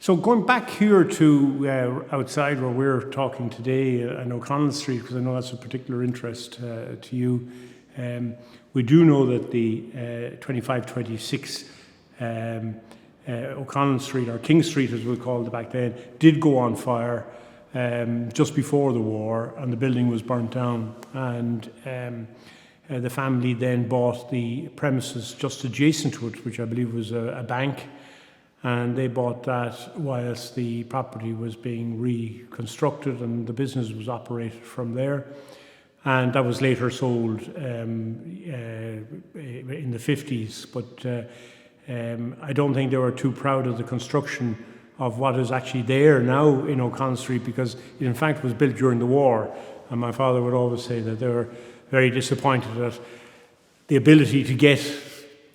So going back here to outside where we're talking today on O'Connell Street, because I know that's of particular interest to you, we do know that the 2526 O'Connell Street, or King Street as we called it back then, did go on fire just before the war, and the building was burnt down. And the family then bought the premises just adjacent to it, which I believe was a bank. And they bought that whilst the property was being reconstructed and the business was operated from there. And that was later sold in the 50s. But I don't think they were too proud of the construction of what is actually there now in O'Connell Street, because it in fact was built during the war. And my father would always say that they were very disappointed at the ability to get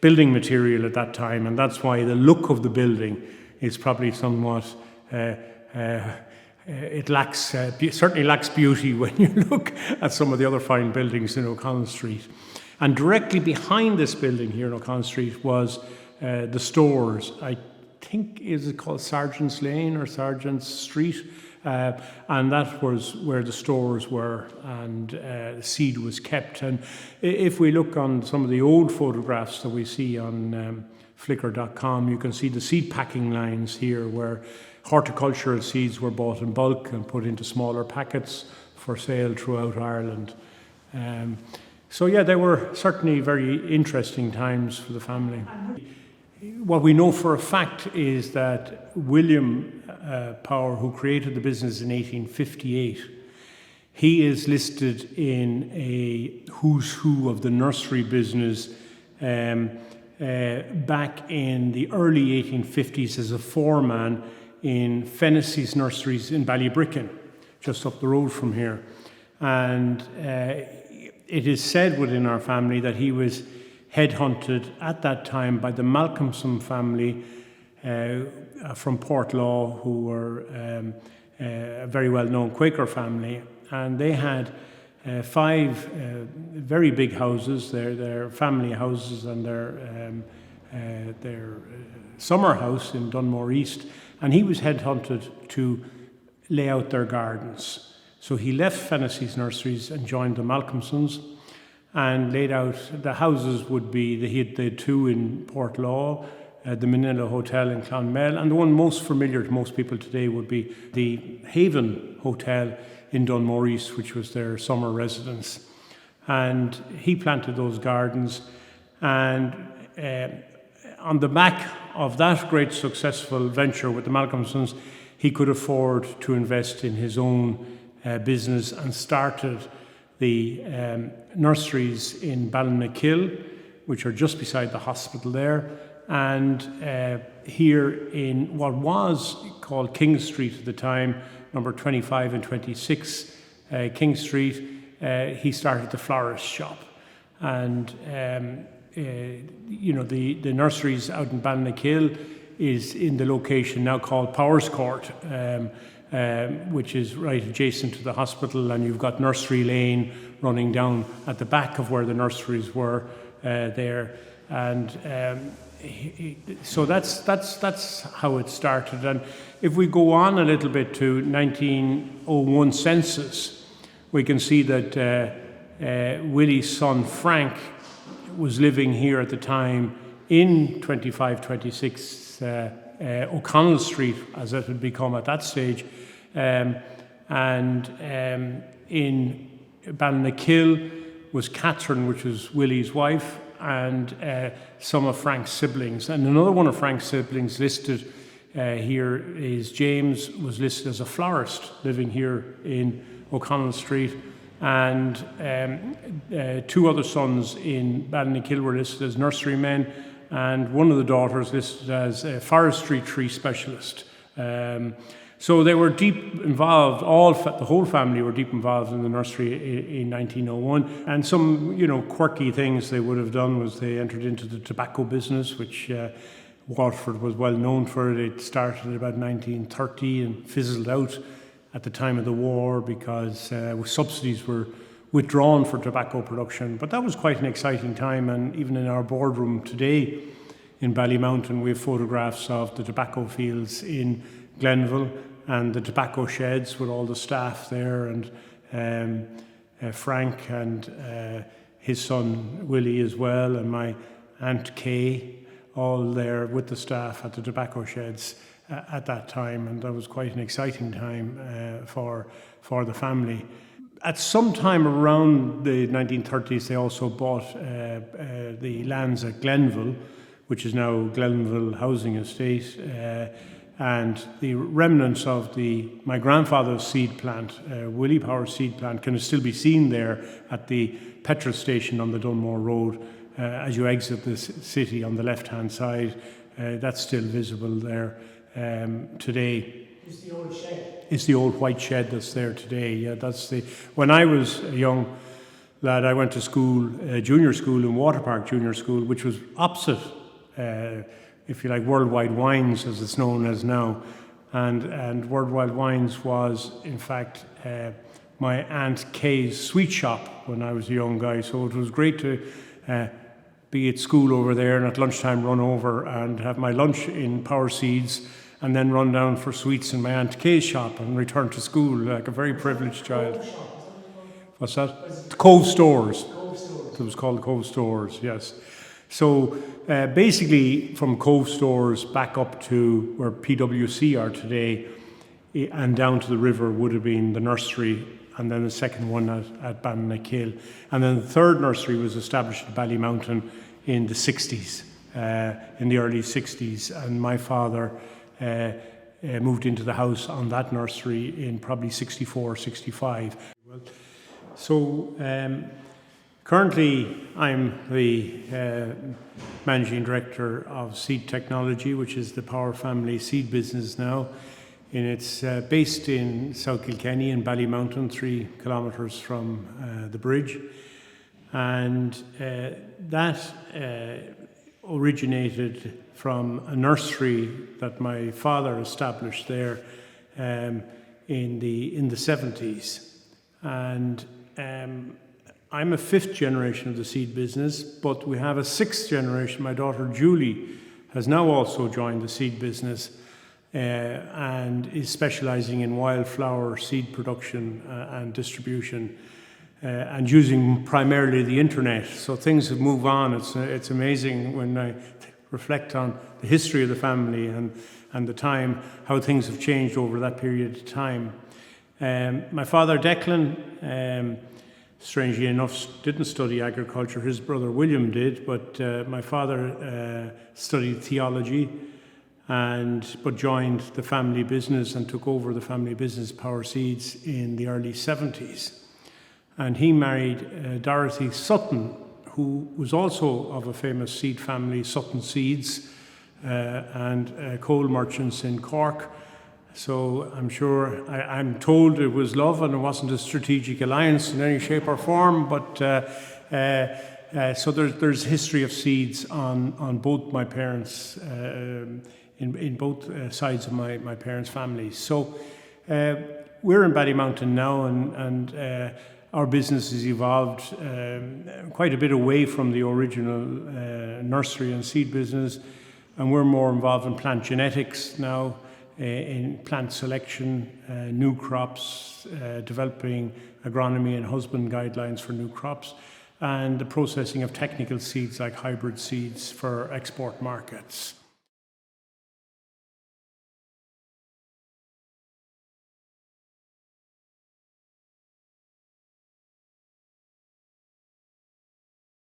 building material at that time, and that's why the look of the building is probably somewhat, it lacks, certainly lacks beauty when you look at some of the other fine buildings in O'Connell Street. And directly behind this building here in O'Connell Street was the stores. I think, is it called Sergeant's Lane or Sergeant's Street? And that was where the stores were, and the seed was kept. And if we look on some of the old photographs that we see on flickr.com, you can see the seed packing lines here where horticultural seeds were bought in bulk and put into smaller packets for sale throughout Ireland. So yeah, they were certainly very interesting times for the family. What we know for a fact is that William Power, who created the business in 1858, he is listed in a who's who of the nursery business back in the early 1850s as a foreman in Fennessy's Nurseries in Ballybricken, just up the road from here. And it is said within our family that he was headhunted at that time by the Malcolmson family from Portlaw, who were a very well-known Quaker family, and they had 5 very big houses, their family houses, and their summer house in Dunmore East, and he was headhunted to lay out their gardens. So he left Fennessy's Nurseries and joined the Malcolmsons and laid out the houses. Would be, he had 2 in Portlaw, the Manila Hotel in Clonmel, and the one most familiar to most people today would be the Haven Hotel in Dunmore East, which was their summer residence. And he planted those gardens, and on the back of that great successful venture with the Malcolmsons, he could afford to invest in his own business and started the nurseries in Ballinmakill, which are just beside the hospital there, and here in what was called King Street at the time, number 25 and 26 King Street, he started the florist shop. And the nurseries out in Ballinmakill is in the location now called Powers Court, which is right adjacent to the hospital, and you've got Nursery Lane running down at the back of where the nurseries were there. And so that's how it started. And if we go on a little bit to 1901 census, we can see that Willie's son Frank was living here at the time in 2526 O'Connell Street, as it had become at that stage, and in Ballinmakill was Catherine, which was Willie's wife, and some of Frank's siblings. And another one of Frank's siblings listed here is James, was listed as a florist living here in O'Connell Street, and 2 other sons in Ballinmakill were listed as nurserymen, and one of the daughters listed as a forestry tree specialist. So they were deep involved, the whole family were deep involved in the nursery in 1901. And some, quirky things they would have done was they entered into the tobacco business, which Waterford was well known for. It started about 1930 and fizzled out at the time of the war because subsidies were withdrawn for tobacco production. But that was quite an exciting time, and even in our boardroom today, in Ballymountain. We have photographs of the tobacco fields in Glenville and the tobacco sheds with all the staff there, and Frank and his son Willie as well, and my Aunt Kay, all there with the staff at the tobacco sheds at that time, and that was quite an exciting time for the family. At some time around the 1930s, they also bought the lands at Glenville, which is now Glenville Housing Estate, and the remnants of my grandfather's seed plant, Willie Power seed plant, can still be seen there at the petrol station on the Dunmore Road. As you exit the city on the left-hand side, that's still visible there today. It's the old shed. It's the old white shed that's there today. Yeah, When I was a young lad, I went to school, junior school in Waterpark Junior School, which was opposite, if you like, Worldwide Wines, as it's known as now. And Worldwide Wines was, in fact, my Aunt Kay's sweet shop when I was a young guy. So it was great to be at school over there, and at lunchtime run over and have my lunch in Power Seeds, and then run down for sweets in my Aunt Kay's shop and return to school like a very privileged child. What's that? The Cove Stores. It was called Cove Stores, yes. So basically from Cove Stores back up to where PwC are today and down to the river would have been the nursery, and then the second one at Ballynakill. And then the third nursery was established at Ballymountain in the 60s, in the early 60s. And my father moved into the house on that nursery in probably 64, 65. So currently I'm the Managing Director of Seed Technology, which is the Power Family seed business now. And it's based in South Kilkenny in Ballymountain, 3 kilometres from the bridge. And that originated from a nursery that my father established there in the 70s. And I'm a 5th generation of the seed business, but we have a 6th generation. My daughter Julie has now also joined the seed business and is specialising in wildflower seed production and distribution, and using primarily the internet. So things have moved on. It's amazing when I reflect on the history of the family and the time, how things have changed over that period of time. My father Declan, strangely enough, didn't study agriculture. His brother William did, but my father studied theology, but joined the family business and took over the family business, Power Seeds, in the early 70s. And he married Dorothy Sutton, who was also of a famous seed family, Sutton Seeds, and coal merchants in Cork. So I'm told it was love and it wasn't a strategic alliance in any shape or form, but so there's history of seeds on both my parents, in both sides of my parents' families. So we're in Ballymountain now, and our business has evolved quite a bit away from the original nursery and seed business, and we're more involved in plant genetics now, in plant selection, new crops, developing agronomy and husband guidelines for new crops, and the processing of technical seeds like hybrid seeds for export markets.